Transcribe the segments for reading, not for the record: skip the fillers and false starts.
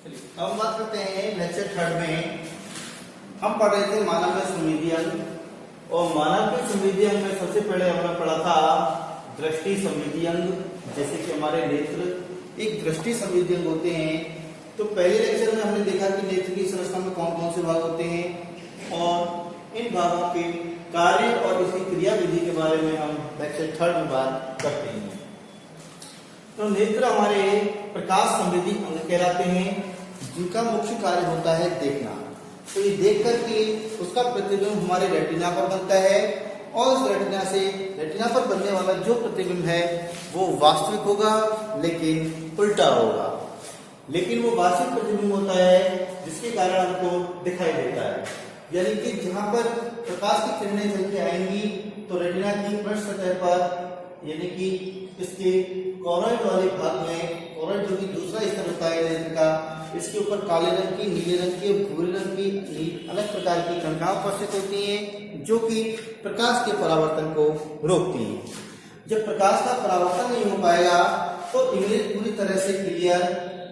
अब हम बात करते हैं लेक्चर थर्ड में। हम पढ़ रहे थे मानव में संवेदन, और मानव के संवेदन में सबसे पहले हमने पढ़ा था दृष्टि संवेदन, जैसे कि हमारे नेत्र एक दृष्टि संवेदन होते हैं। तो पहले लेक्चर में हमने देखा कि नेत्र की संरचना में कौन कौन से भाग होते हैं और इन भागों के कार्य और इसकी क्रिया विधि के बारे में हम लेक्चर थर्ड में बात करते हैं। तो नेत्र हमारे प्रकाश संवेदी अंग कहलाते हैं, जिनका मुख्य कार्य होता है देखना। तो ये देख करके उसका प्रतिबिंब हमारे रेटिना पर बनता है, और उस रेटिना पर बनने वाला जो प्रतिबिंब है वो वास्तविक होगा लेकिन उल्टा होगा। लेकिन वो वास्तविक प्रतिबिंब होता है जिसके कारण हमको दिखाई देता है, यानी कि जहां पर प्रकाश की किरणें चल के आएंगी तो रेटिना की पृष्ठ सतह पर, यानी कि इसके कॉर्नर वाले भाग में, कॉर्नर जो कि दूसरा स्तर होता है नेत्र का, इसके ऊपर काले रंग की, नीले रंग की, भूरे रंग की अलग प्रकार की कणिकाएं उपस्थित होती हैं जो कि प्रकाश के परावर्तन को रोकती हैं। जब प्रकाश का परावर्तन नहीं हो पाएगा तो इमेज पूरी तरह से क्लियर,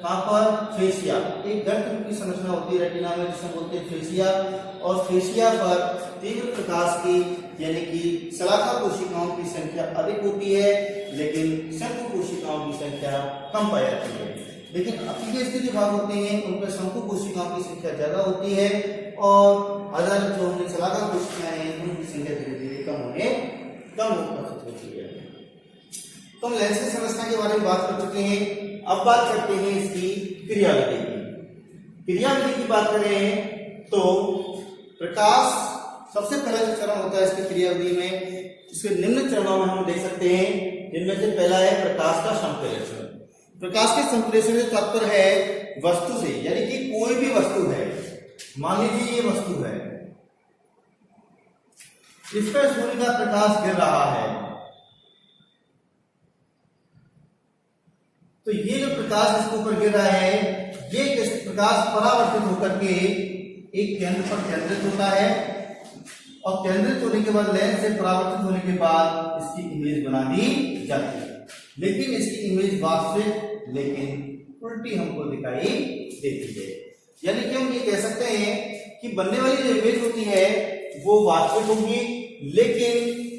कहां पर, फेसिया, एक गर्त की संरचना होती है रेटिना में जिसे बोलते हैं फेसिया, और फेसिया पर तीव्र प्रकाश की, यानी कि शलाका कोशिकाओं की संख्या अधिक होती है लेकिन शंकु कोशिकाओं की संख्या कम पाई जाती है। लेकिन अतिव्यस्त जो भाग होते हैं उनमें शंकु कोशिकाओं की संख्या ज्यादा होती है, और अदर जो हमने शलाका कोशिकाएं हैं उनकी संख्या धीरे धीरे कम होती है। तो हम लेंस की संरचना के बारे में बात कर चुके हैं। अब बात करते हैं इसकी क्रियाविधि की। क्रियाविधि की बात करें तो प्रकाश सबसे पहला जो चरण होता है इसकी क्रियाविधि में, इसके निम्न चरणों में हम देख सकते हैं। जिनमें से पहला है प्रकाश का संप्रेषण। प्रकाश के संप्रेषण से तात्पर्य है वस्तु से, यानी कि कोई भी वस्तु है, मान लीजिए ये वस्तु है, इस पर सूर्य का प्रकाश गिर रहा है, तो ये जो प्रकाश इसके ऊपर गिर रहा है ये प्रकाश परावर्तित होकर के एक केंद्र पर केंद्रित होता है, और केंद्रित होने के बाद लेंस से परावर्तित होने के बाद इसकी इमेज बना दी जाती है। लेकिन इसकी इमेज वास्तविक लेकिन उल्टी हमको दिखाई देती है। यानी कि हम ये कह सकते हैं कि बनने वाली जो इमेज होती है वो वास्तविक होगी लेकिन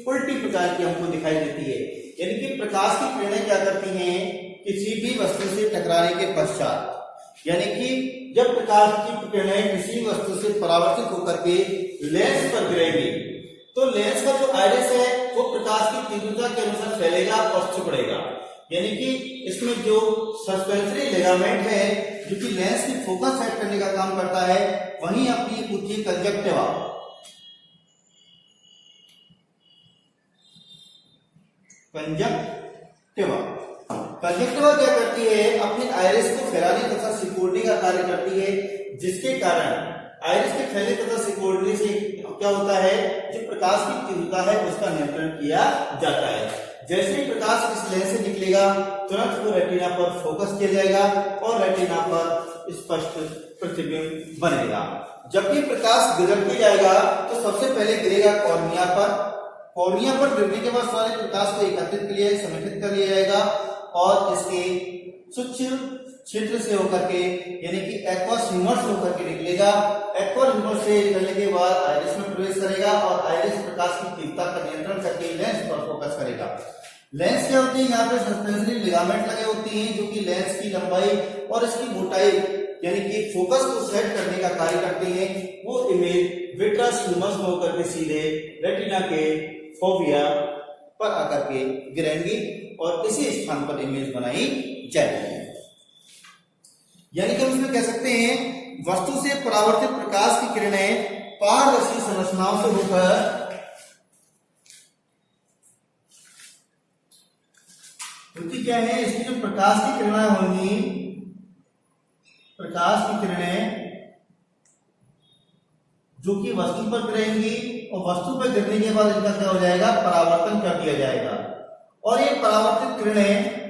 उल्टी प्रकार की हमको दिखाई देती है। यानी कि प्रकाश की किरणें क्या करती हैं, किसी भी वस्तु से टकराने के पश्चात, यानी कि जब प्रकाश की किरणें किसी वस्तु से परावर्तित होकर के लेंस पर गिरेंगी तो लेंस का जो आइरिस है वो प्रकाश की तीव्रता के अनुसार फैलेगा और सिकुड़ेगा। यानी कि इसमें जो सस्पेंसरी लिगामेंट है जो कि लेंस की फोकस सेट करने का काम करता है, वहीं अपनी होती है कंजक्टिवा। कंजक्टिवा क्या करती है, अपनी आइरिस को फैलाने तथा सिकोड़ने का कार्य करती है, जिसके कारण आइरिस के फैलने तथा सिकोड़ने से क्या होता है, जो प्रकाश की तीव्रता है उसका नियंत्रण किया जाता है। जैसे ही प्रकाश इस लेंस से निकलेगा तुरंत वो रेटिना पर फोकस किया जाएगा और रेटिना पर स्पष्ट प्रतिबिंब बनेगा। जब भी प्रकाश गुजरते जाएगा तो सबसे पहले गिरेगा कॉर्निया पर। कॉर्निया पर गिरने के बाद सारे प्रकाश को एकत्रित के लिए समेकित कर लिया जाएगा और इसके सूक्ष्म क्षेत्र से होकर के, यानी कि एक्वस ह्यूमरस होकर के निकलेगा। एक्वस ह्यूमरस से निकलने के बाद आइरिस में प्रवेश करेगा और आइरिस प्रकाश की तीव्रता का नियंत्रण करके लेंस पर फोकस करेगा। लेंस क्या होती है, यहाँ पे सस्पेंसरी लिगामेंट लगे होते हैं जो कि लेंस की लंबाई और इसकी मोटाई, यानी कि फोकस को सेट करने का कार्य करते हैं। वो इमेज विट्रस ह्यूमरस में होकर के सीधे रेटिना के फोविया पर आकर के गिरेंगी और इसी स्थान पर इमेज बनाई जाएगी। यानी कि हम इसमें कह सकते हैं वस्तु से परावर्तित प्रकाश की किरणें पारदर्शी संरचनाओं से होकर क्योंकि क्या है, इसकी जो प्रकाश की किरणें होंगी, प्रकाश की किरणें जो कि वस्तु पर गिरेंगी और वस्तु पर गिरने के बाद इनका क्या हो जाएगा, परावर्तन कर दिया जाएगा। और ये परावर्तित किरणें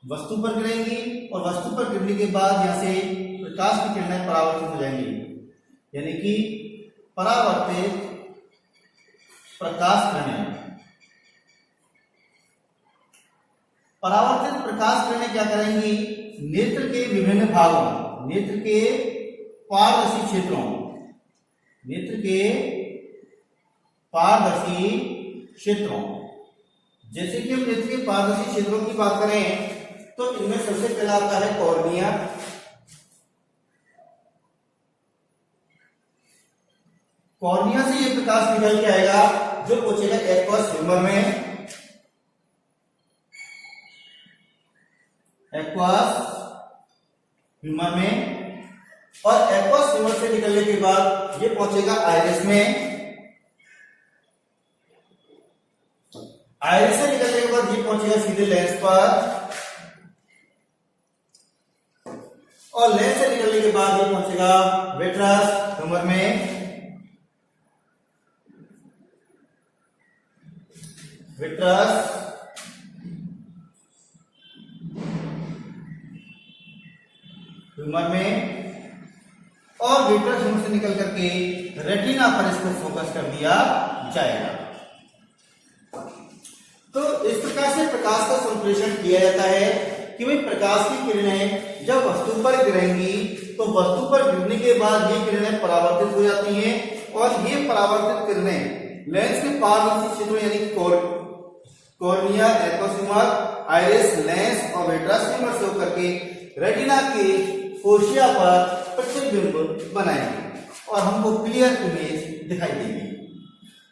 वस्तु पर गिरेंगी और वस्तु पर गिरने के बाद यहां से प्रकाश की किरणें परावर्तित हो जाएंगी, यानी कि परावर्तित प्रकाश किरणें परावर्तित प्रकाश किरणें क्या करेंगी, नेत्र के विभिन्न भागों, नेत्र के पारदर्शी क्षेत्रों, नेत्र के पारदर्शी क्षेत्रों, जैसे कि हम नेत्र के पारदर्शी क्षेत्रों की बात करें तो इनमें सबसे पहला आता है कॉर्निया। कॉर्निया से ये प्रकाश निकल के आएगा जो पहुंचेगा एक्वस ह्यूमर में, एक्वस ह्यूमर में, और एक्वस ह्यूमर से निकलने के बाद ये पहुंचेगा आइरिस में, आइरिस से निकलने के बाद ये पहुंचेगा सीधे लेंस पर, और लेंस से निकलने के बाद ये पहुंचेगा विट्रस ह्यूमर में, विट्रस ह्यूमर में, और विट्रस ह्यूमर से निकल करके रेटिना पर इसको फोकस कर दिया जाएगा। तो इस प्रकार से प्रकाश का संप्रेषण किया जाता है कि भाई प्रकाश की किरणें जब वस्तु पर गिरेंगी तो वस्तु पर गिरने के बाद ये किरणें परावर्तित हो जाती हैं, और ये परावर्तित किरणें लेंस के पारदर्शी क्षेत्रों यानी cornea, aqueous humour, iris, lens और विट्रस ह्यूमर से होकर के रेटिना की कोशिका पर प्रतिबिंब बनाएंगे और हमको क्लियर इमेज दिखाई देगी।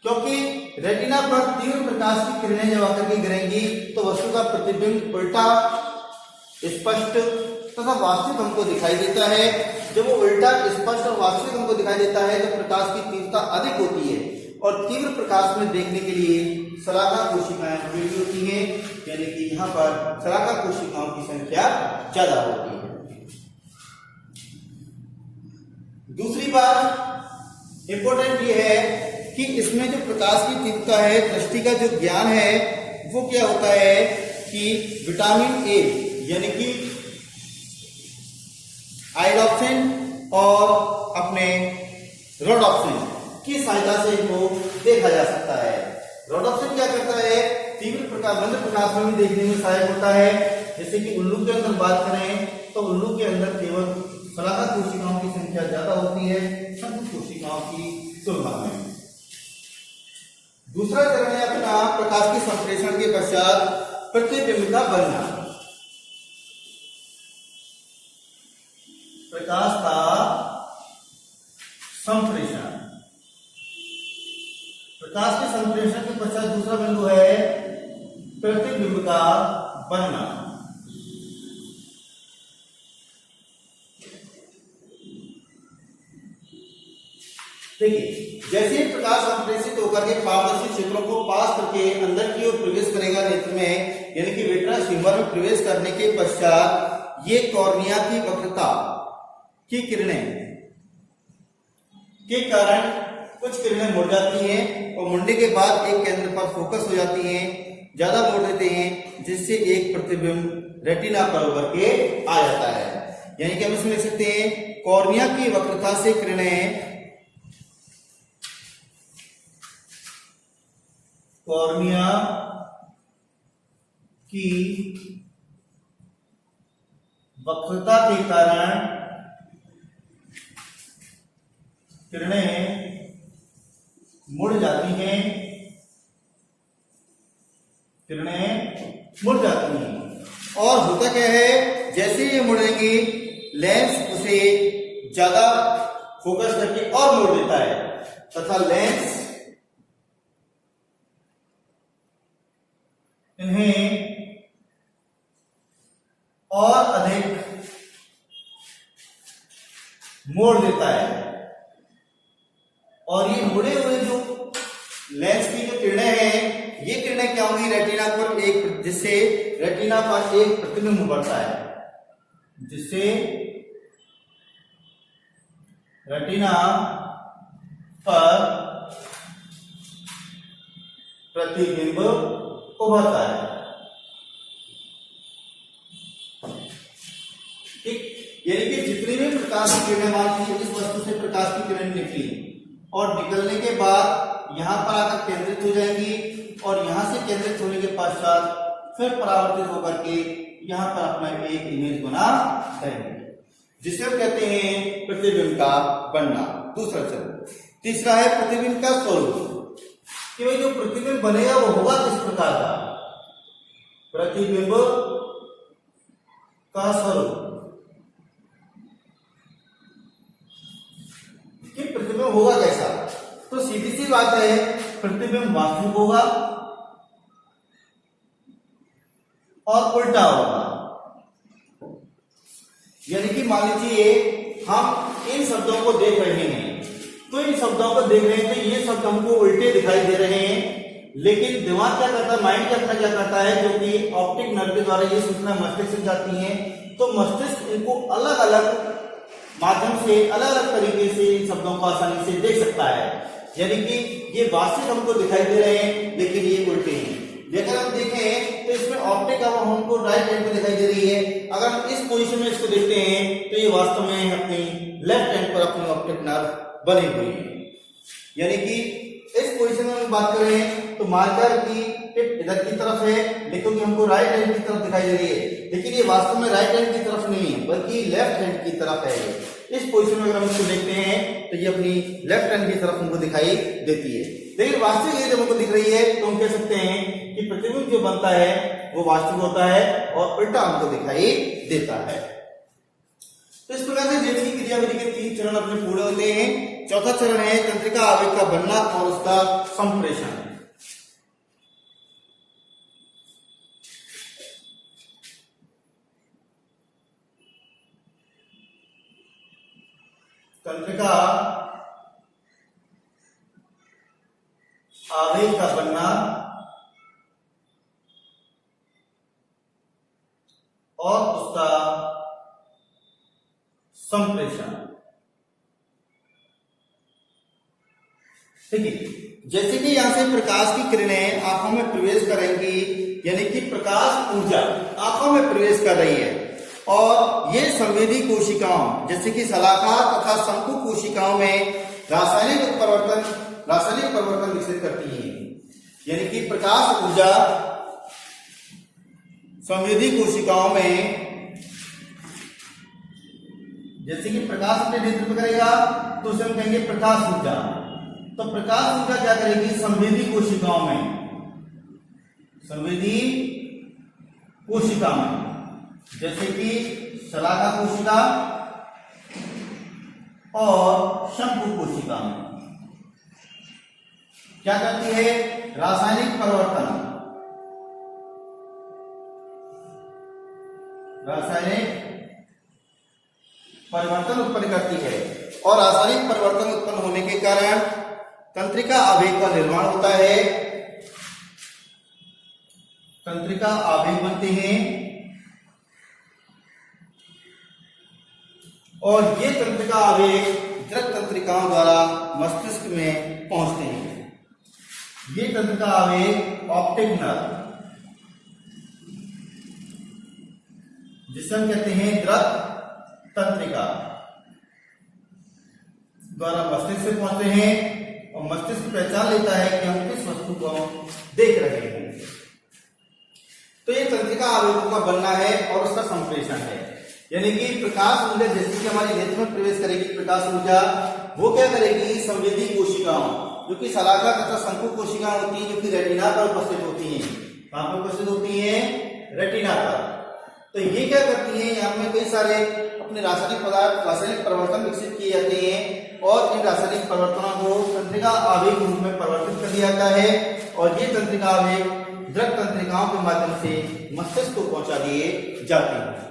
क्योंकि रेटिना पर तीव्र प्रकाश की किरणें जब आकर के गिरेंगी तो वस्तु का प्रतिबिंब उल्टा, स्पष्ट तथा वास्तविक हमको दिखाई देता है। जब वो उल्टा, स्पष्ट और वास्तविक हमको दिखाई देता है तो प्रकाश की तीव्रता अधिक होती है, और तीव्र प्रकाश में देखने के लिए शलाका कोशिकाएं उपयोगी होती हैं, यानी कि यहाँ पर शलाका कोशिकाओं की संख्या ज्यादा होती है। दूसरी बात इंपॉर्टेंट ये है कि इसमें जो प्रकाश की तीव्रता है, दृष्टि का जो ज्ञान है वो क्या होता है कि विटामिन ए यानी कि आइरोप्सिन और अपने रोडोप्सिन की सहायता से इनको देखा जा सकता है। रोडोप्सिन क्या करता है, तीव्र प्रकाश, मंद प्रकाश में भी देखने में सहायक होता है। जैसे कि उल्लू के अंदर बात करें तो उल्लू के अंदर केवल शलाका कोशिकाओं की संख्या ज्यादा होती है शंकु कोशिकाओं की तुलना में। दूसरा चरण है अपना प्रकाश के संप्रेषण के पश्चात प्रतिबिंब का बनना। प्रकाश का संप्रेषण, प्रकाश के संप्रेषण के पश्चात दूसरा बिंदु है प्रतिबिंब का बनना। देखिए, जैसे ही प्रकाश संप्रेषित होकर के पारदर्शी क्षेत्रों को पास करके अंदर की ओर प्रवेश करेगा नेत्र में, यानी कि विट्रस ह्यूमर में प्रवेश करने के पश्चात ये कॉर्निया की वक्रता की किरणें के कारण कुछ किरणें मुड़ जाती हैं और मुड़ने के बाद एक केंद्र पर फोकस हो जाती हैं, ज्यादा मोड़ देते हैं, जिससे एक प्रतिबिंब रेटिना पर उभर के आ जाता है। यानी कि हम इसमें लिख सकते हैं कॉर्निया की वक्रता से किरणें, कॉर्निया की वक्रता के कारण किरणें मुड़ जाती हैं, किरणें मुड़ जाती हैं। और होता क्या है, जैसे ये मुड़ेंगी लेंस उसे ज्यादा फोकस करके और मोड़ देता है तथा लेंस इन्हें और अधिक मोड़ देता है। और ये मुड़े हुए जो लेंस की जो किरणें हैं, ये किरणें क्या होंगी रेटिना पर एक, जिससे रेटिना पर एक प्रतिबिंब बढ़ता है, जिससे रेटिना पर प्रतिबिंब उभरता है। ठीक, यानी कि जितनी भी प्रकाश की किरणें, मान लीजिए इस वस्तु से प्रकाश की किरणें निकली और निकलने के बाद यहां पर आकर केंद्रित हो जाएंगी और यहां से केंद्रित होने के पश्चात फिर परावर्तित होकर के यहाँ पर अपना एक इमेज बना देंगे, जिसे हम कहते हैं प्रतिबिंब का बनना। दूसरा चरण। तीसरा है प्रतिबिंब का स्वरूप, कि भाई जो प्रतिबिंब बनेगा वो होगा किस प्रकार का। प्रतिबिंब का स्वरूप, कि प्रतिबिंब होगा कैसा। तो सीधी सी बात है, प्रतिबिंब वास्तविक होगा और उल्टा होगा। यानी कि मान लीजिए हम इन शब्दों को देख रहे हैं, तो इन शब्दों को देख रहे हैं तो ये शब्द हमको उल्टे दिखाई दे रहे हैं, लेकिन दिमाग क्या करता है, माइंड क्या अपना क्या करता है, जो कि ऑप्टिक नर्व के द्वारा ये सूचना मस्तिष्क से जाती है, तो मस्तिष्क इनको अलग अलग माध्यम से अलग अलग तरीके से इन शब्दों को आसानी से देख सकता है। यानी कि ये वास्तविक हमको दिखाई दे रहे हैं लेकिन ये उल्टे हैं। अगर हम देखें तो इसमें ऑप्टिक अब हमको राइट हैंड में दिखाई दे रही है, अगर हम इस पोजीशन में इसको देखते हैं तो ये वास्तव में अपनी लेफ्ट हैंड पर अपनी ऑप्टिक नर्व बनी हुई है। यानी कि इस पोजीशन में हम बात करें तो मार्कर की टिप इधर की तरफ है, लेकिन हमको राइट हैंड की तरफ दिखाई दे रही है, लेकिन ये वास्तव में राइट हैंड की तरफ नहीं है बल्कि लेफ्ट हैंड की तरफ है। इस पोजीशन में अगर हम इसको देखते हैं तो ये अपनी लेफ्ट हैंड की तरफ हमको दिखाई देती है, लेकिन वास्तविक ये जब हमको दिख रही है तो हम कह सकते हैं कि प्रतिबिंब जो बनता है वो वास्तविक होता है और उल्टा हमको दिखाई देता है। तो इस प्रकार से जेल की क्रियाविधि के 3 चरण अपने पूरे होते हैं। चौथा चरण है तंत्रिका आवेग का बनना और उसका संप्रेषण। तंत्रिका आवेग का बनना और उसका संप्रेषण। ठीक है, जैसे कि यहां से प्रकाश की किरणें आंखों में प्रवेश करेंगी, यानी कि प्रकाश ऊर्जा आंखों में प्रवेश कर रही है और ये संवेदी कोशिकाओं जैसे कि शलाका तथा शंकु कोशिकाओं में रासायनिक परिवर्तन विकसित करती है। यानी कि प्रकाश ऊर्जा संवेदी कोशिकाओं में, जैसे कि प्रकाश अपने नेतृत्व करेगा तो उसे हम कहेंगे प्रकाश ऊर्जा। तो प्रकाश ऊर्जा क्या करेगी संवेदी कोशिकाओं में, संवेदी कोशिका में, जैसे कि शलाका कोशिका और शंकु कोशिका में क्या करती है, रासायनिक परिवर्तन उत्पन्न करती है और रासायनिक परिवर्तन उत्पन्न होने के कारण तंत्रिका आवेग का निर्माण होता है। तंत्रिका आवेग बनते हैं और ये तंत्रिका आवेग दृक तंत्रिकाओं द्वारा मस्तिष्क में पहुंचते हैं। ये तंत्रिका आवेग ऑप्टिक नर्व, जिसे हम कहते हैं दृक तंत्रिका, द्वारा मस्तिष्क से पहुंचते हैं और मस्तिष्क पहचान लेता है कि हम किस वस्तु को देख रहे हैं। तो ये तंत्रिका आवेगों का बनना है और उसका संप्रेषण है। यानी कि प्रकाश ऊर्जा जैसे कि हमारे नेत्र में प्रवेश करेगी, प्रकाश ऊर्जा वो क्या करेगी संवेदी कोशिकाओं जो कि शलाका तथा शंकु कोशिकाएं होती हैं, जो कि रेटिना पर उपस्थित होती हैं। कहां पर उपस्थित होती हैं, रेटिना पर। तो ये क्या करती हैं, यहाँ में कई सारे अपने रासायनिक परिवर्तन विकसित किए जाते हैं और इन रासायनिक परिवर्तनों को तंत्रिका आवेग रूप में परिवर्तित कर दिया जाता है और ये तंत्रिका आवेग दृक तंत्रिकाओं के माध्यम से मस्तिष्क को पहुंचा दिए जाते हैं,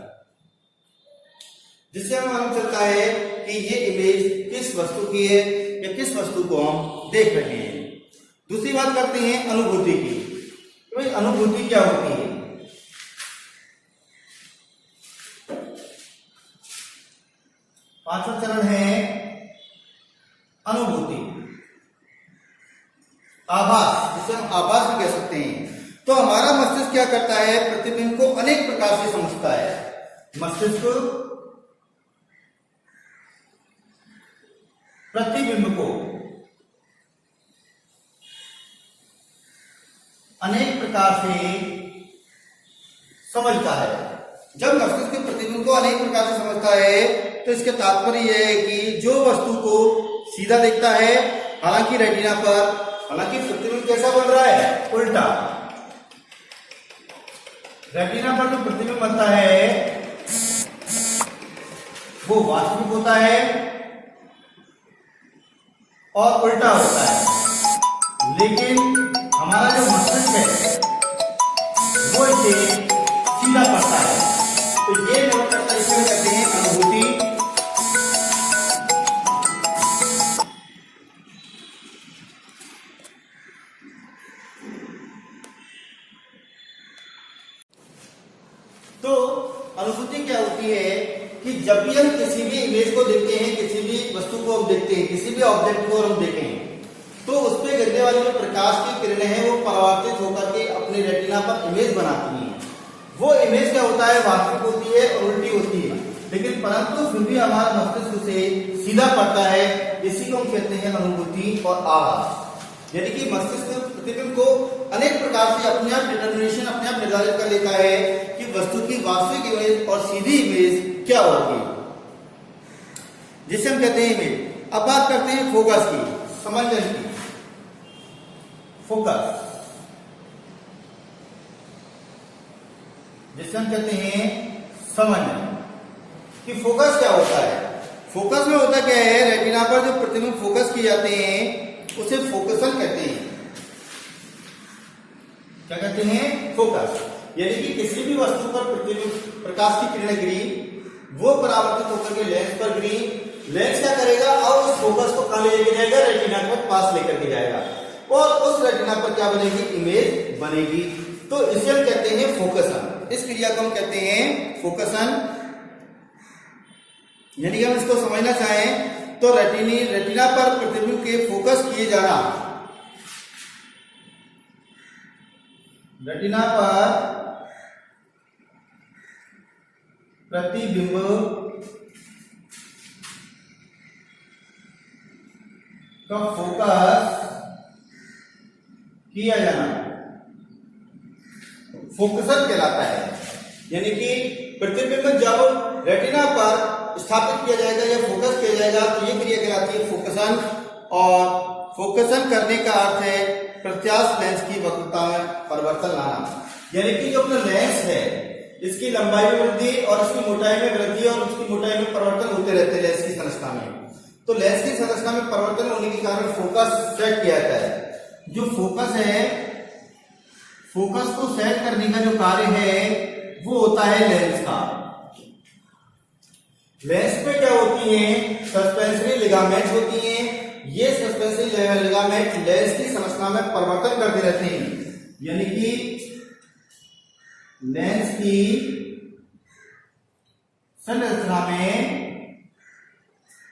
जिससे हमें मालूम चलता है कि ये इमेज किस वस्तु की है या किस वस्तु को हम देख रहे हैं। दूसरी बात करते हैं अनुभूति की। तो भाई अनुभूति क्या होती है। पांचवा चरण है अनुभूति, आभास, जिसे हम आभास भी कह सकते हैं। तो हमारा मस्तिष्क क्या करता है, प्रतिबिंब को अनेक प्रकार से समझता है। मस्तिष्क प्रतिबिंब को अनेक प्रकार से समझता है। जब मस्तिष्क प्रतिबिंब को अनेक प्रकार से समझता है तो इसके तात्पर्य यह है कि जो वस्तु को सीधा देखता है, हालांकि रेटिना पर, हालांकि प्रतिबिंब कैसा बन रहा है, उल्टा। रेटिना पर जो प्रतिबिंब बनता है वो वास्तविक होता है और उल्टा होता है, लेकिन हमारा जो मस्तिष्क है वो इसे सीधा पड़ता है। तो ये निरंतर इसे कहते हैं अनुभूति। तो अनुभूति क्या होती है कि जब भी हम किसी भी इमेज को देखते हैं, किसी भी वस्तु को हम देखते हैं, किसी भी ऑब्जेक्ट को हम देखें, तो उस पे गिरने वाली जो प्रकाश की किरणें हैं वो परावर्तित होकर के अपने रेटिना पर इमेज बनाती हैं। वो इमेज क्या होता है, वास्तविक होती है और उल्टी होती है, लेकिन परंतु फिर भी हमारा मस्तिष्क उसे सीधा पड़ता है। इसी को हम कहते हैं अनुभूति और आभास। यानी कि मस्तिष्क प्रतिबिंब को अनेक प्रकार से अपने आप डिटर्मिनेशन, अपने आप निर्धारित कर लेता है कि वस्तु की वास्तविक इमेज और सीधी इमेज क्या होगी, जिसे हम कहते हैं इमेज। अब बात करते हैं फोकस की, समझने की। फोकस जिसे हम कहते हैं समझना कि फोकस क्या होता है। फोकस में होता क्या है, रेटिना पर जो प्रतिबिंब फोकस किए जाते हैं उसे फोकसन कहते हैं। क्या कहते हैं, फोकस। यानी कि किसी भी वस्तु पर प्रतिबिंब प्रकाश की किरणें गिरी, वो परावर्तित होकर के लेंस पर गिरी। लेंस क्या करेगा, और उस फोकस को कहां लेके जाएगा, रेटिना के पास लेकर के जाएगा और उस रेटिना पर क्या बनेगी, इमेज बनेगी। तो इसे हम कहते हैं फोकसन। इस क्रिया को हम कहते हैं फोकसन। यानी कि हम इसको समझना चाहें तो रेटिना पर प्रतिबिंब के फोकस किए जाना, रेटिना पर प्रतिबिंब का फोकस किया जाना फोकसन कहलाता है। यानी कि प्रतिबिंब जब रेटिना पर स्थापित किया जाएगा या फोकस किया जाएगा तो ये क्रिया कहलाती है फोकसन। और फोकसन करने का अर्थ है प्रत्यास्थ लेंस की वक्रता में परिवर्तन लाना। यानी कि जो अपना लेंस है इसकी लंबाई में वृद्धि और इसकी मोटाई में वृद्धि और उसकी मोटाई में परिवर्तन होते रहते हैं लेंस की संरचना में। तो लेंस की संरचना में परिवर्तन होने के कारण फोकस सेट किया जाता है। जो फोकस है, फोकस को सेट करने का जो कार्य है वो होता है लेंस का। लेंस पे क्या होती है, सस्पेंसरी लिगामेंट होती हैं। ये सस्पेंसरी लिगामेंट लेंस की संरचना में परिवर्तन करते रहते हैं। यानी कि लेंस की संरचना में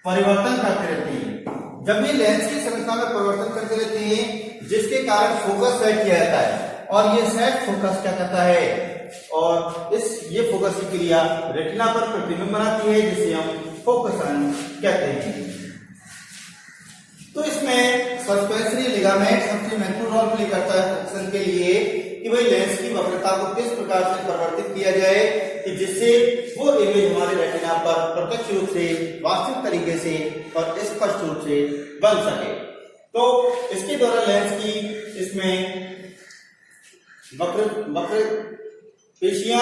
परिवर्तन करते रहते हैं। जब ये लेंस की संरचना में परिवर्तन करते रहते हैं जिसके कारण फोकस सेट किया जाता है और ये सेट फोकस क्या करता है, और ये फोकस की क्रिया रेटिना पर प्रतिबिंब बनाती है जिसे हम फोकसन कहते हैं। तो इसमें सस्पेंसरी लिगामेंट सबसे महत्वपूर्ण रोल प्ले करता है फोकसन के लिए कि भाई लेंस की वक्रता को किस प्रकार से परिवर्तित किया जाए कि जिससे वो इमेज हमारे रेटिना पर प्रत्यक्ष रूप से, वास्तविक तरीके से और स्पष्ट रूप से बन सके। तो इसके द्वारा लेंस की इसमें वक्र पेशियां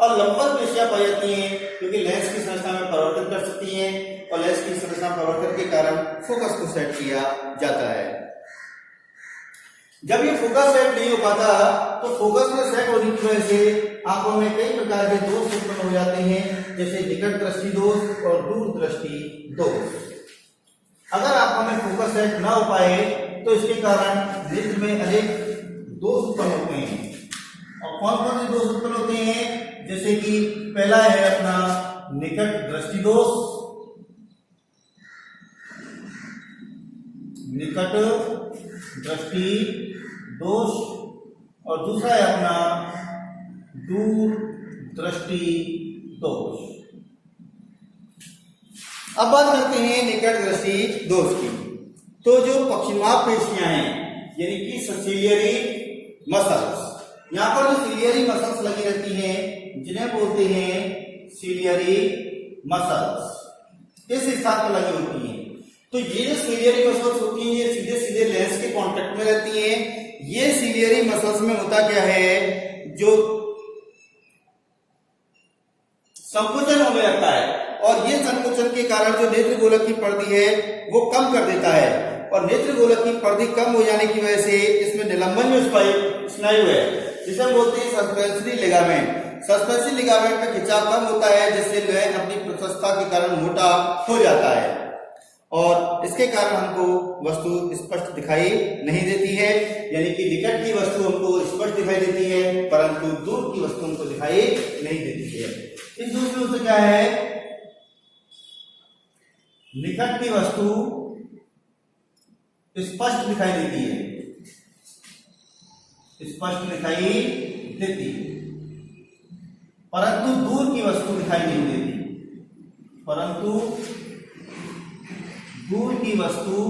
और लंबवत पेशियां पाई जाती हैं क्योंकि लेंस की संरचना में परिवर्तन कर सकती हैं और लेंस की संरचना परिवर्तन के कारण फोकस को सेट किया जाता है। जब ये फोकस सेट नहीं हो पाता तो फोकस में सेट होने की वजह से आंखों में कई प्रकार के दोष उत्पन्न हो जाते हैं, जैसे निकट दृष्टि दोष और दूर दृष्टि दोष। अगर आंखों में फोकस सेट ना हो पाए तो इसके कारण नेत्र में अनेक दोष उत्पन्न होते हैं। और कौन कौन से दोष उत्पन्न होते हैं, जैसे कि पहला है अपना निकट दृष्टि दोष, निकट दृष्टि दोष, और दूसरा है अपना दूर दृष्टि दोष। अब बात करते हैं निकट दृष्टि दोष की। तो जो पश्चिमाभ पेशियां हैं यानी कि सिलियरी मसल्स, यहाँ पर जो सिलियरी मसल्स लगी रहती हैं जिन्हें बोलते हैं सिलियरी मसल्स, इस स्थान पर लगी होती हैं। तो ये जो सिलियरी मसल्स होती हैं ये सीधे सीधे लेंस के कांटेक्ट में रहती हैं। ये सिलियरी मसल्स में होता क्या है, जो संकुचन होने लगता है और ये संकुचन के कारण जो नेत्र गोलक की पर्दी है वो कम कर देता है, और नेत्र गोलक की पर्दी कम हो जाने की वजह से इसमें निलंबन में स्नायु है जिसे हम बोलते हैं सस्पेंसरी लिगामेंट। सस्पेंसरी लिगामेंट में खिंचाव कम होता है जिससे लेंस अपनी प्रशस्तता के कारण मोटा हो जाता है और इसके कारण हमको वस्तु स्पष्ट दिखाई नहीं देती है। यानी कि निकट की वस्तु हमको स्पष्ट दिखाई देती है परंतु दूर की वस्तु हमको दिखाई नहीं देती है। इस दूसरे उत्तर क्या है, निकट की वस्तु स्पष्ट दिखाई देती है, स्पष्ट दिखाई देती है परंतु दूर की वस्तु दिखाई नहीं देती, परंतु दूर की वस्तु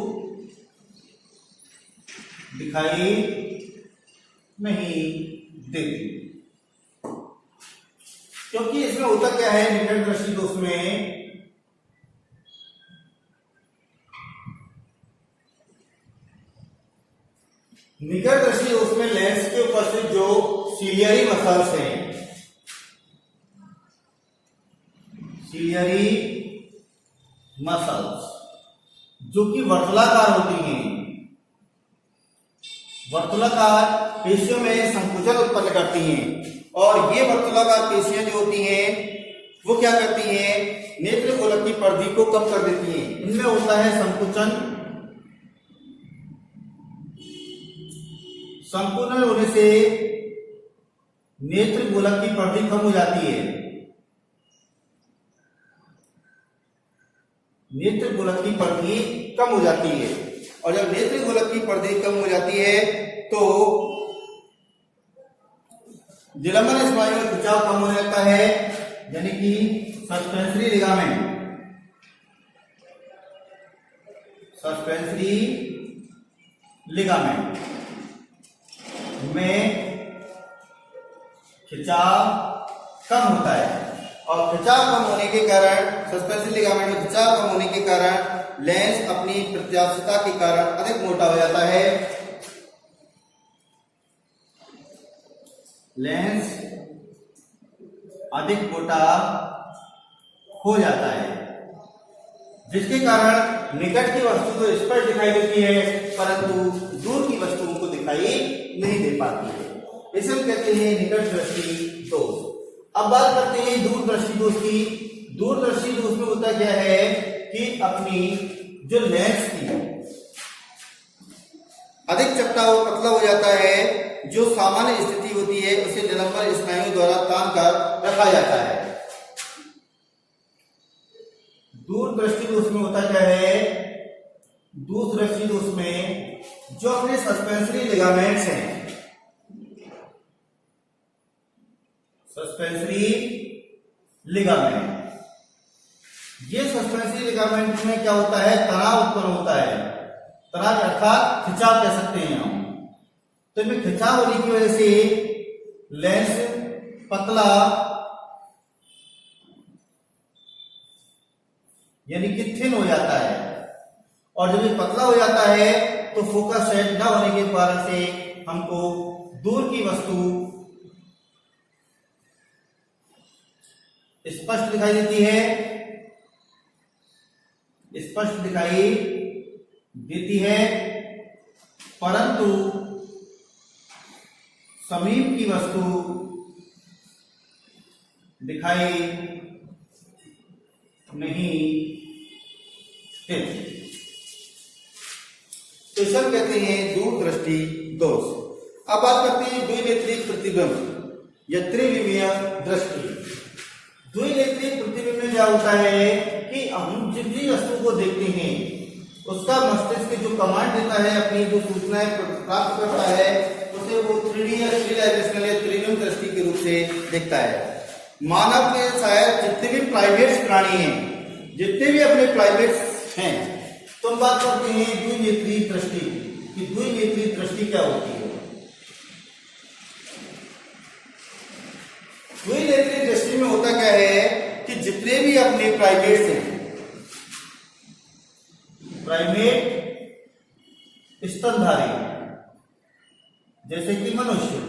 दिखाई नहीं देती। क्योंकि इसमें होता क्या है, निकट दृष्टि दोष में निकट दृष्टि दोष में लेंस के ऊपर से जो सिलियरी मसल्स हैं, सिलियरी मसल्स जो कि वर्तुलाकार होती हैं, वर्तुलाकार पेशियों में संकुचन उत्पन्न करती हैं और ये वर्तुलाकार पेशियां जो होती हैं वो क्या करती हैं, नेत्र गोलक की परिधि को कम कर देती हैं। इनमें होता है संकुचन, संकुचन होने से नेत्र गोलक की परिधि कम हो जाती है, नेत्र गोलक की परिधि कम हो जाती है और जब नेत्र गोलक की परिधि कम हो जाती है तो निलंबन स्नायु में खिंचाव कम हो जाता है, यानी कि सस्पेंसरी लिगामेंट, सस्पेंसरी लिगामेंट में खिंचाव कम होता है और खिंचाव कम होने के कारण, सस्पेंसरी लिगामेंट में खिंचाव कम होने के कारण लेंस अपनी प्रत्यास्थता के कारण अधिक मोटा हो जाता है, लेंस अधिक मोटा हो जाता है जिसके कारण निकट की वस्तु तो स्पष्ट दिखाई देती है परंतु दूर की वस्तुओं को दिखाई नहीं दे पाती है। इसे हम कहते हैं निकट दृष्टि दोष। अब बात करते हैं दूर दृष्टि दोष की। दूर दृष्टि दोष में होता क्या है कि अपनी जो लेंस की अधिक चपटा और पतला हो जाता है, जो सामान्य स्थिति होती है उसे निलंबन स्नायु द्वारा तान कर रखा जाता है। दूर दृष्टि दोष में होता क्या है, दूर दृष्टि दोष में जो अपने सस्पेंसरी लिगामेंट्स हैं, सस्पेंसरी लिगामेंट, ये सस्पेंसरी लिगामेंट में क्या होता है, तनाव उत्पन्न होता है, तनाव अर्थात खिंचाव कह सकते हैं हम। तो इनमें खिंचाव होने की वजह से लेंस पतला यानी कि थिन हो जाता है और जब ये पतला हो जाता है तो फोकस सेट न होने के कारण से हमको दूर की वस्तु स्पष्ट दिखाई देती है, स्पष्ट दिखाई देती है परंतु समीप की वस्तु दिखाई नहीं देती। तो इसे कहते हैं दूर दृष्टि दोष। अब बात करते हैं द्विनेत्री प्रतिबिंब या त्रिविमीय दृष्टि। द्विनेत्री प्रतिबिंब में क्या होता है कि हम जिस भी वस्तु को देखते हैं उसका मस्तिष्क जो कमांड देता है, अपनी जो सूचनाएं प्राप्त करता है उसे वो 3D या थ्री डायमेंशनल या त्रिविम दृष्टि के रूप से देखता है। मानव के शायद जितने भी प्राइमेट्स प्राणी हैं, जितने भी अपने प्राइमेट्स हैं, तो हम बात करते हैं द्विनेत्री दृष्टि कि द्विनेत्री दृष्टि क्या होती है। द्विनेत्री इसमें होता क्या है कि जितने भी अपने प्राइमेट्स हैं, प्राइमेट स्तनधारी जैसे कि मनुष्य,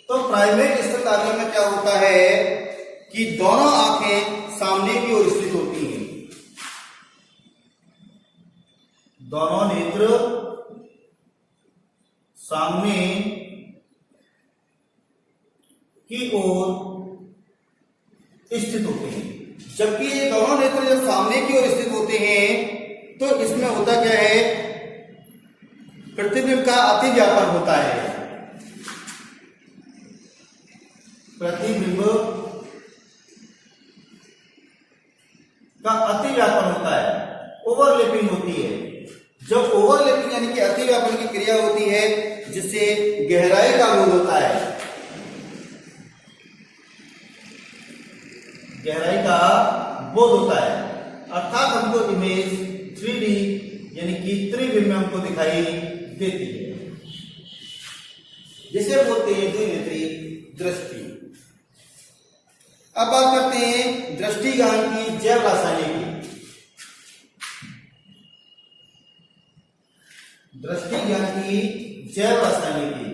तो प्राइमेट स्तनधारियों में क्या होता है कि दोनों आंखें सामने की ओर स्थित होती हैं, दोनों नेत्र सामने की ओर स्थित होते हैं। जबकि ये दोनों नेत्र जब सामने की ओर स्थित होते हैं तो इसमें होता क्या है, प्रतिबिंब का अतिव्यापन होता है, प्रतिबिंब का अतिव्यापन होता है, ओवरलैपिंग होती है। जब ओवरलैपिंग यानी कि अतिव्यापन की क्रिया होती है जिससे गहराई का बोध होता है, गहराई का बोध होता है, अर्थात हमको इमेज 3D यानी कि त्रिविम हमको दिखाई देती है, जिसे बोलते हैं द्विनेत्री दृष्टि। अब बात करते हैं दृष्टिज्ञान की जैव रासायनिक की। दृष्टिज्ञान की जैव रासायनिक की,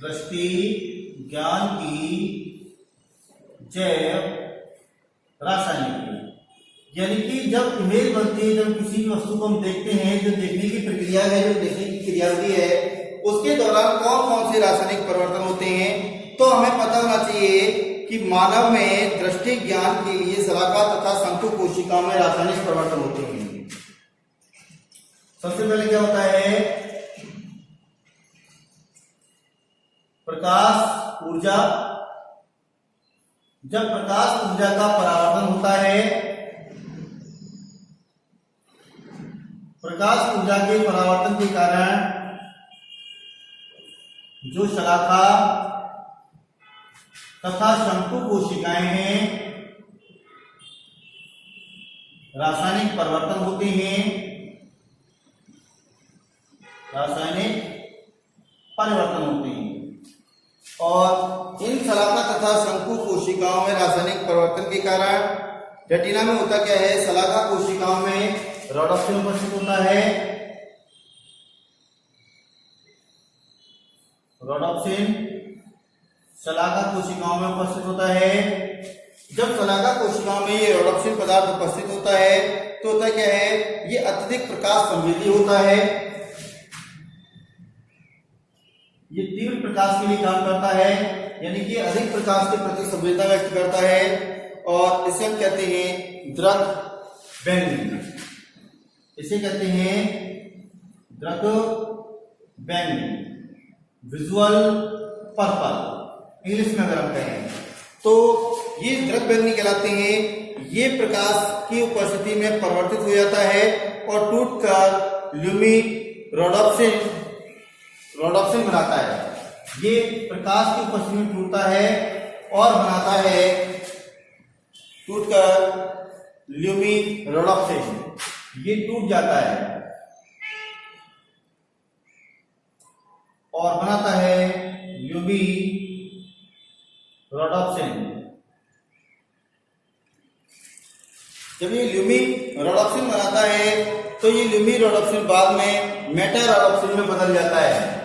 दृष्टि ज्ञान की जैव रासायनिक, यानी कि जब इमेज बनती है, जब किसी भी वस्तु को हम देखते हैं, जो देखने की प्रक्रिया है, जो देखने की क्रियाविधि है, उसके दौरान कौन कौन से रासायनिक परिवर्तन होते हैं, तो हमें पता होना चाहिए कि मानव में दृष्टि ज्ञान के लिए शलाका तथा शंकु कोशिकाओं में रासायनिक परिवर्तन होते हैं। सबसे पहले क्या होता है, प्रकाश ऊर्जा। जब प्रकाश ऊर्जा का परावर्तन होता है, प्रकाश ऊर्जा के परावर्तन के कारण जो शलाका तथा शंकु कोशिकाएं हैं, रासायनिक परिवर्तन होते हैं, रासायनिक परिवर्तन होते हैं। और इन शलाका तथा शंकु कोशिकाओं में रासायनिक परिवर्तन के कारण रेटिना में होता क्या है, शलाका कोशिकाओं में रोडोप्सिन उपस्थित होता है, रोडोप्सिन शलाका कोशिकाओं में उपस्थित होता है। जब शलाका कोशिकाओं में ये रोडोप्सिन पदार्थ उपस्थित होता है तो होता क्या है, ये अत्यधिक प्रकाश संवेदी होता है, ये तीव्र प्रकाश के लिए काम करता है, यानी कि अधिक प्रकाश के प्रति संवेदना व्यक्त करता है, और इसे हम कहते हैं दृक बैंगनी। इसे कहते हैं दृक बैंगनी, विजुअल पर्पल इंग्लिश में अगर हम कहें तो ये दृक बैंगनी कहलाते हैं। ये प्रकाश की उपस्थिति में परिवर्तित हो जाता है और टूटकर ल्यूमी रोडोप्सिन बनाता है। ये प्रकाश की उपस्थिति में टूटता है और बनाता है, टूटकर ल्यूमी रोडोप्सिन, ये टूट जाता है और बनाता है ल्यूमी रोडोप्सिन। जब ये ल्यूमी रोडोप्सिन बनाता है तो ये ल्यूमी रोडोप्सिन बाद में मेटा रोडोप्सिन में बदल जाता है,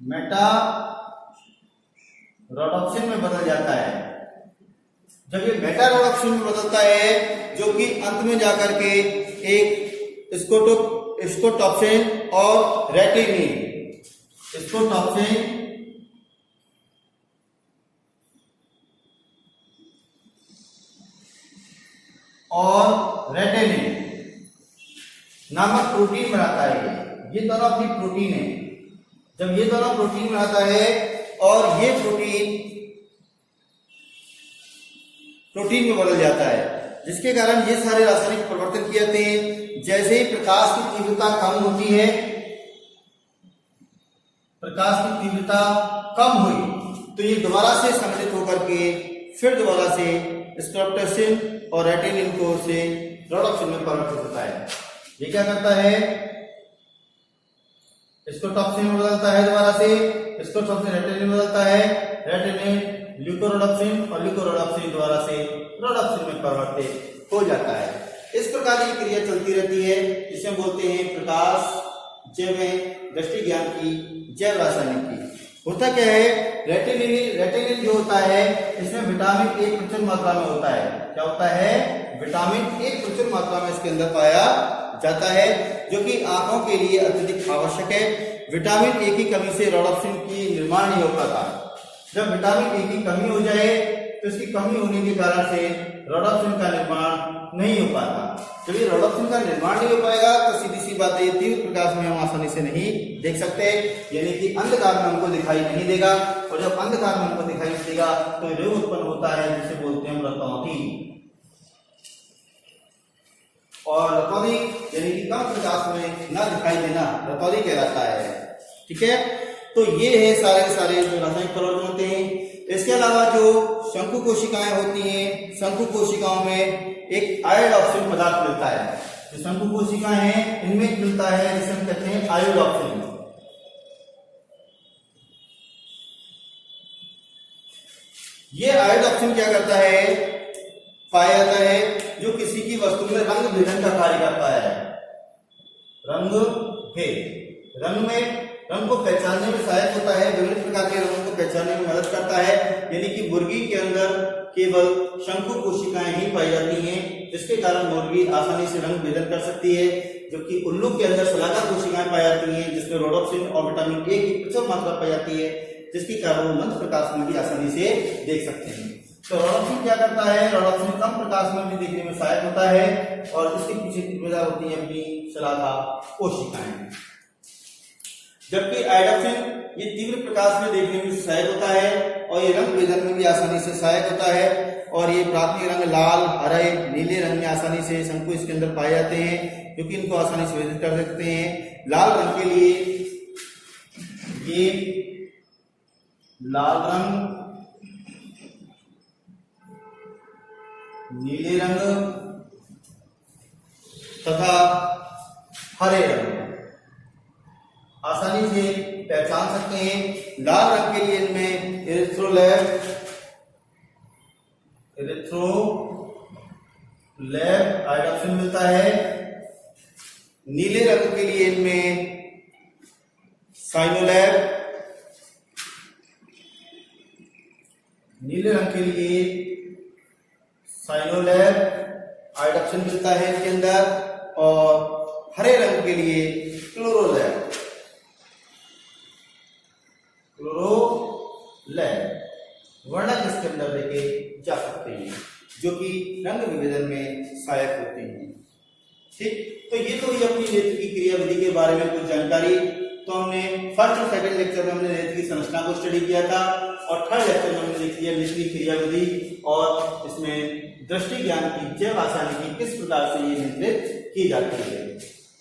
मेटा रोडोप्सिन में बदल जाता है। जब ये मेटा रोडोप्सिन में बदलता है, जो कि अंत में जाकर के एक स्कोटॉप्सिन और रेटिनिन, स्कोटॉप्सिन और रेटिनिन नामक प्रोटीन बनाता है। ये दोनों अपनी प्रोटीन है। जब ये दोनों प्रोटीन बनाता है और ये प्रोटीन में बदल जाता है, जिसके कारण ये सारे रासायनिक परिवर्तन किए जाते हैं। जैसे ही प्रकाश की तीव्रता कम होती है, प्रकाश की तीव्रता कम हुई तो ये दोबारा से संगठित होकर के फिर दोबारा से स्कोटॉप्सिन और रेटिनिन को से रोडोप्सिन में परिवर्तित होता है। ये क्या करता है, स्कोटॉक्सिन में बदलता है दोबारा से, स्कोटॉक्सिन रेटिनिन में बदलता है, रेटिनिन ल्यूकोरोडॉप्सिन और ल्यूकोरोडॉप्सिन द्वारा से रोडॉप्सिन में परिवर्तित हो जाता है। इस प्रकार की क्रिया चलती रहती है, जिसे हम बोलते हैं प्रकाश जैव दृष्टि ज्ञान की जैव रासायनिक की। होता क्या है, रेटिनिन जो होता है इसमें विटामिन ए प्रचुर मात्रा में होता है। क्या होता है, विटामिन ए प्रचुर मात्रा में इसके अंदर पाया जाता है, जो कि आंखों के लिए अत्यधिक आवश्यक है। विटामिन ए की कमी से रोडॉप्सिन की निर्माण नहीं हो पाता। जब विटामिन ए की कमी हो जाए तो इसकी कमी होने के कारण से रोडॉप्सिन का निर्माण नहीं हो पाता। जब ये रोडॉप्सिन का निर्माण नहीं हो पाएगा तो सीधी सी बात है, तीव्र प्रकाश में हम आसानी से नहीं देख सकते, यानी कि अंधकार में हमको दिखाई नहीं देगा। और जब अंधकार में हमको दिखाई नहीं देगा तो रोग उत्पन्न होता है, जिसे बोलते हैं रतौंधी। और रतौंधी यानी कि कम प्रकाश में न दिखाई देना रतौंधी कहलाता है। ठीक है, तो ये है सारे के सारे जो रासायनिक परिवर्तन होते हैं। इसके अलावा जो शंकु कोशिकाएं होती हैं, शंकु कोशिकाओं में एक आयोडॉक्सिन पदार्थ मिलता है। जो शंकु कोशिकाएं हैं इनमें मिलता है, जिसे हम कहते हैं आयोडॉक्सिन। ये आयोडॉक्सिन क्या करता है, पाया जाता है जो किसी की वस्तु में रंग भेदन का कार्य करता है। रंग भेद, रंग को पहचानने में सहायक होता है, विभिन्न प्रकार के रंगों को पहचानने में मदद करता है। यानी कि मुर्गी के अंदर केवल शंकु कोशिकाएं ही पाई जाती हैं, जिसके कारण मुर्गी आसानी से रंग भेदन कर सकती है। जबकि उल्लू के अंदर शलाका कोशिकाएं पाई जाती हैं, जिसमें रोडॉप्सिन और विटामिन ए की प्रचुर मात्रा पाई जाती है, जिसके कारण वो मंद प्रकाश में भी आसानी से देख सकते हैं। तो रोडॉप्सिन क्या करता है, रोडॉप्सिन कम प्रकाश में भी देखने में सहायक होता है, और इसके पीछे जिम्मेदार होती है अपनी शलाका कोशिकाएं। जबकि आयोडॉक्सिन ये तीव्र प्रकाश में देखने में सहायक होता है, और ये रंग भेदन में भी आसानी से सहायक होता है। और ये प्राथमिक रंग लाल, हरे, नीले रंग में आसानी से शंकु इसके अंदर पाए जाते हैं, क्योंकि इनको आसानी से भेदित कर सकते हैं। लाल रंग के लिए ये लाल रंग, नीले रंग तथा हरे रंग आसानी से पहचान सकते हैं। लाल रंग के लिए इनमें इरिथ्रोलैब आयोडॉक्सिन मिलता है। नीले रंग के लिए इनमें साइनोलैब, नीले रंग के लिए साइनोलैब आयोडॉक्सिन मिलता है इसके अंदर, और हरे रंग के लिए क्लोरोलैब वर्णक इसके अंदर देखे जा सकते हैं, जो कि रंग विभेदन में सहायक होते हैं। ठीक, तो ये तो ही अपनी नेत्र की क्रिया विधि के बारे में कुछ जानकारी। तो हमने फर्स्ट और सेकंड लेक्चर में हमने नेत्र की संरचना को स्टडी किया था, और थर्ड लेक्चर में हमने देख लिया नेत्र की क्रिया विधि, और इसमें दृष्टि ज्ञान की जैव रासायनिक की किस प्रकार से ये नियंत्रित की जाती है।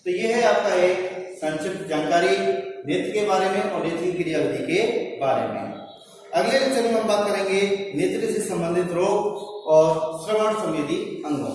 तो ये है आपका एक संक्षिप्त जानकारी नेत्र के बारे में और नेत्र की क्रिया विधि के बारे में। अगले लेक्चर में हम बात करेंगे नेत्र से संबंधित रोग और श्रवण संवेदी अंगों।